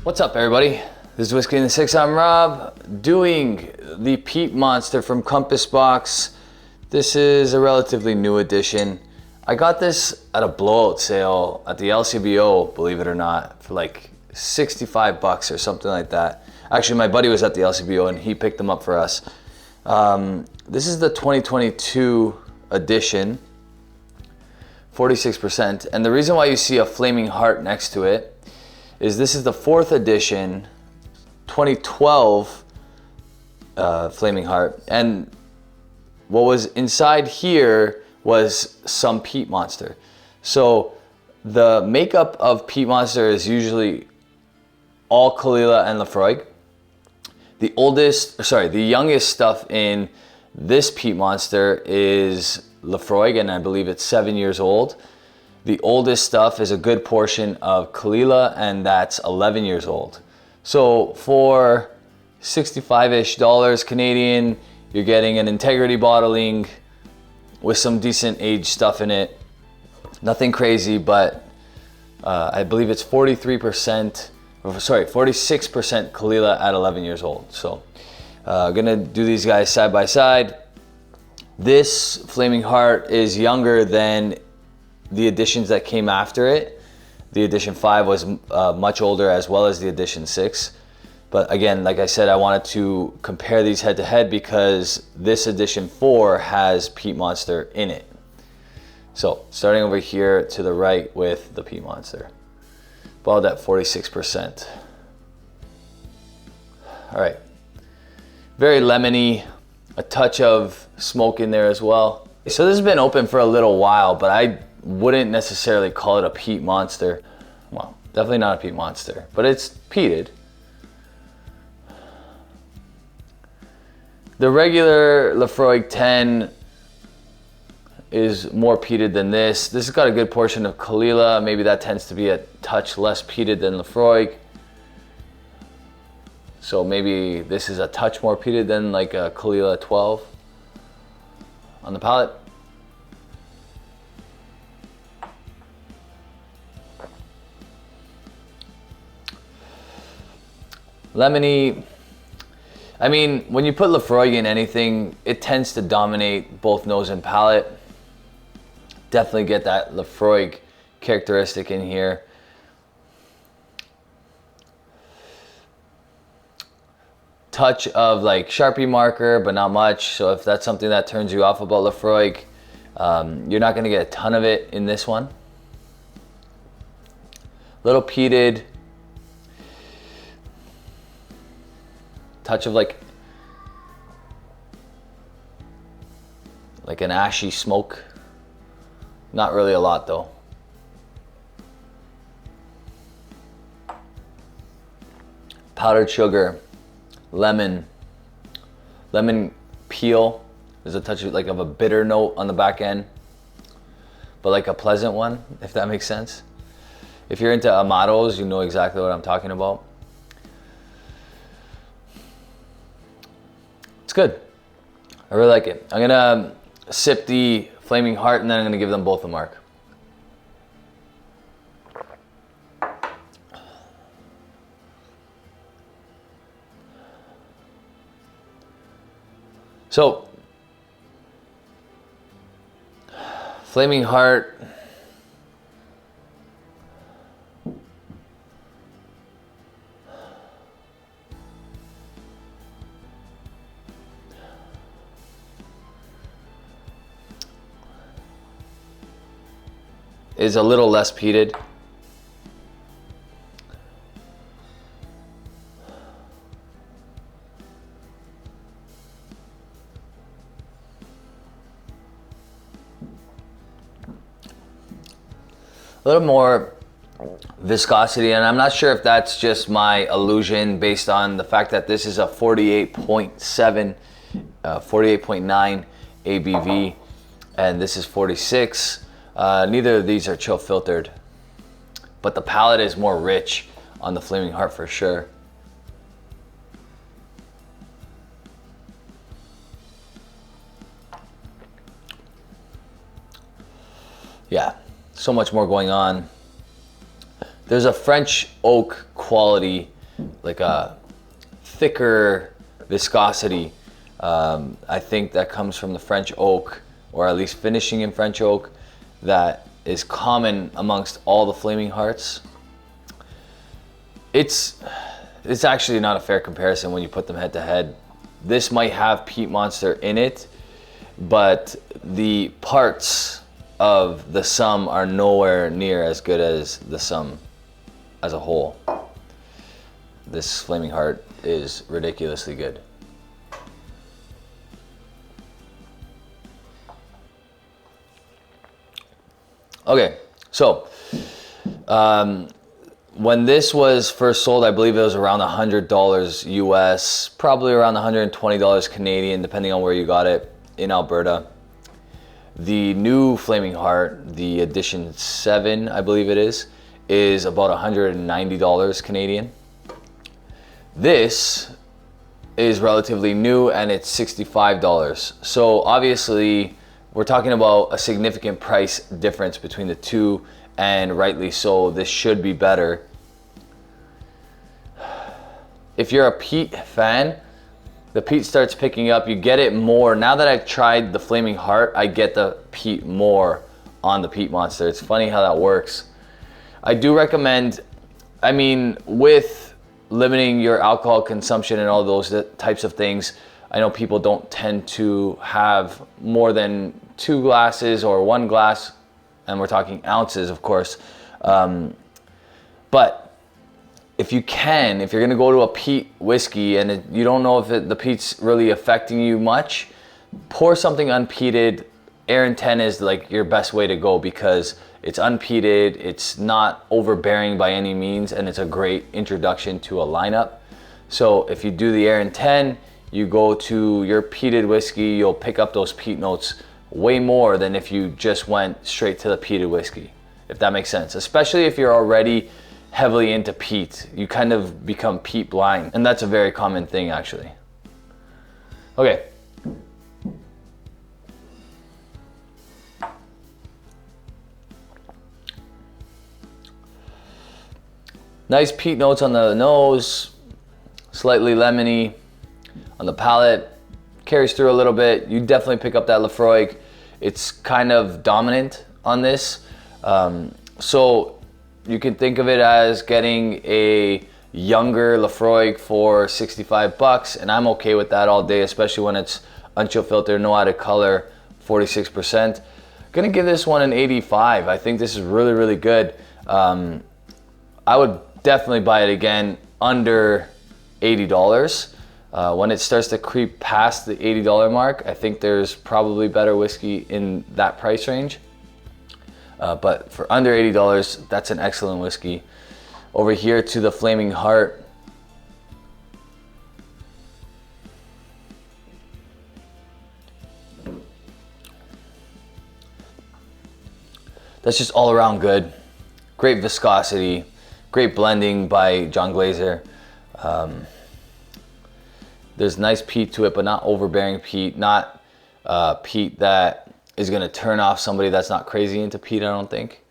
What's up, everybody? This is Whiskey in the Six. I'm Rob, doing the Peat Monster from Compass Box. This is a relatively new edition. I got this at a blowout sale at the LCBO, believe it or not, for like 65 bucks or something like that. Actually, my buddy was at the LCBO and he picked them up for us. This is the 2022 edition, 46%. And the reason why you see a flaming heart next to it is this is the 4th edition, 2012 flaming heart. And what was inside here was some Peat Monster. So the makeup of Peat Monster is usually all Caol Ila and Laphroaig. The youngest stuff in this Peat Monster is Laphroaig, and I believe it's 7 years old. The oldest stuff is a good portion of Caol Ila, and that's 11 years old. So for $65-ish Canadian, you're getting an integrity bottling with some decent age stuff in it. Nothing crazy, but I believe it's 46% Caol Ila at 11 years old. So I'm gonna do these guys side by side. This Flaming Heart is younger than the editions that came after it. The edition 5 was much older, as well as the edition 6. But again, like I said, I wanted to compare these head to head because this edition 4 has Peat Monster in it. So starting over here to the right with the Peat Monster, bottled at 46%. All right, very lemony, a touch of smoke in there as well. So this has been open for a little while, but I wouldn't necessarily call it a Peat Monster. Well, definitely not a Peat Monster, but it's peated. The regular Laphroaig 10 is more peated than this. This has got a good portion of Caol Ila. Maybe that tends to be a touch less peated than Laphroaig. So maybe this is a touch more peated than like a Caol Ila 12 on the palate. Lemony. I mean, when you put Laphroaig in anything, it tends to dominate both nose and palate. Definitely get that Laphroaig characteristic in here. Touch of like Sharpie marker, but not much. So if that's something that turns you off about Laphroaig, you're not gonna get a ton of it in this one. Little peated. Touch of like an ashy smoke. Not really a lot though. Powdered sugar, lemon peel. There's a touch of like a bitter note on the back end, but like a pleasant one, if that makes sense. If you're into Amados, you know exactly what I'm talking about. It's good. I really like it. I'm gonna sip the Flaming Heart and then I'm gonna give them both a mark. So, Flaming Heart. Is a little less peated. A little more viscosity, and I'm not sure if that's just my illusion based on the fact that this is a 48.7, 48.9 ABV, and this is 46. Neither of these are chill filtered, but the palate is more rich on the Flaming Heart for sure. Yeah, so much more going on. There's a French oak quality, like a thicker viscosity. I think that comes from the French oak, or at least finishing in French oak, that is common amongst all the Flaming Hearts. It's actually not a fair comparison when you put them head to head. This might have Peat Monster in it, but the parts of the sum are nowhere near as good as the sum as a whole. This Flaming Heart is ridiculously good. Okay, so when this was first sold, I believe it was around $100 US, probably around $120 Canadian, depending on where you got it in Alberta. The new Flaming Heart, the edition 7, I believe it is about $190 Canadian. This is relatively new and it's $65. So obviously we're talking about a significant price difference between the two, and rightly so. This should be better. If you're a peat fan, the peat starts picking up. You get it more. Now that I've tried the Flaming Heart, I get the peat more on the Peat Monster. It's funny how that works. I do recommend, I mean, with limiting your alcohol consumption and all those types of things, I know people don't tend to have more than 2 glasses or 1 glass, and we're talking ounces, of course. But if you can, if you're gonna go to a peat whiskey and you don't know if the peat's really affecting you much, pour something unpeated. Aaron 10 is like your best way to go because it's unpeated, it's not overbearing by any means, and it's a great introduction to a lineup. So if you do the Aaron 10, you go to your peated whiskey, you'll pick up those peat notes way more than if you just went straight to the peated whiskey, if that makes sense. Especially if you're already heavily into peat, you kind of become peat blind, and that's a very common thing actually. Okay. Nice peat notes on the nose, slightly lemony on the palate, carries through a little bit. You definitely pick up that Laphroaig. It's kind of dominant on this. So you can think of it as getting a younger Laphroaig for $65, and I'm okay with that all day, especially when it's unchill filter, no added color, 46%. Gonna give this one an 85. I think this is really, really good. I would definitely buy it again under $80. When it starts to creep past the $80 mark, I think there's probably better whiskey in that price range. But for under $80, that's an excellent whiskey. Over here to the Flaming Heart. That's just all around good. Great viscosity, great blending by John Glaser. There's nice peat to it, but not overbearing peat, not peat that is gonna turn off somebody that's not crazy into peat, I don't think.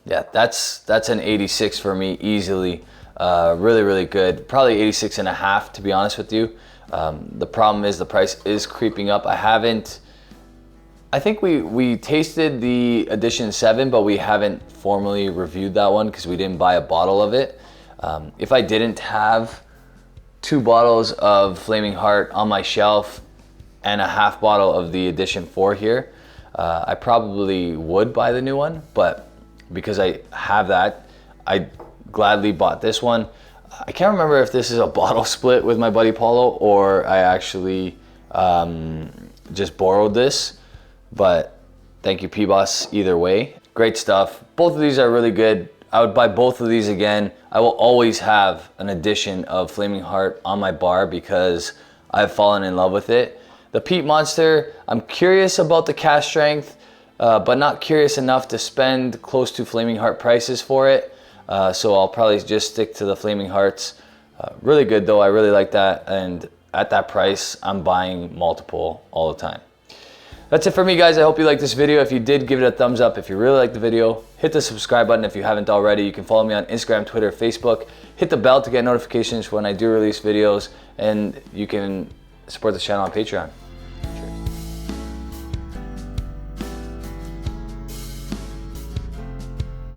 Yeah, that's an 86 for me easily. Really, really good. Probably 86 and a half, to be honest with you. The problem is the price is creeping up. I think we tasted the edition 7, but we haven't formally reviewed that one because we didn't buy a bottle of it. If I didn't have 2 bottles of Flaming Heart on my shelf and a half bottle of the edition 4 here, I probably would buy the new one, but because I have that, I gladly bought this one. I can't remember if this is a bottle split with my buddy Paulo or I actually just borrowed this, but thank you P-Boss either way. Great stuff. Both of these are really good. I would buy both of these again. I will always have an edition of Flaming Heart on my bar because I've fallen in love with it. The Peat Monster, I'm curious about the cask strength, but not curious enough to spend close to Flaming Heart prices for it. So I'll probably just stick to the Flaming Hearts. Really good though, I really like that. And at that price, I'm buying multiple all the time. That's it for me, guys. I hope you liked this video. If you did, give it a thumbs up. If you really liked the video, hit the subscribe button if you haven't already. You can follow me on Instagram, Twitter, Facebook. Hit the bell to get notifications when I do release videos, and you can support the channel on Patreon.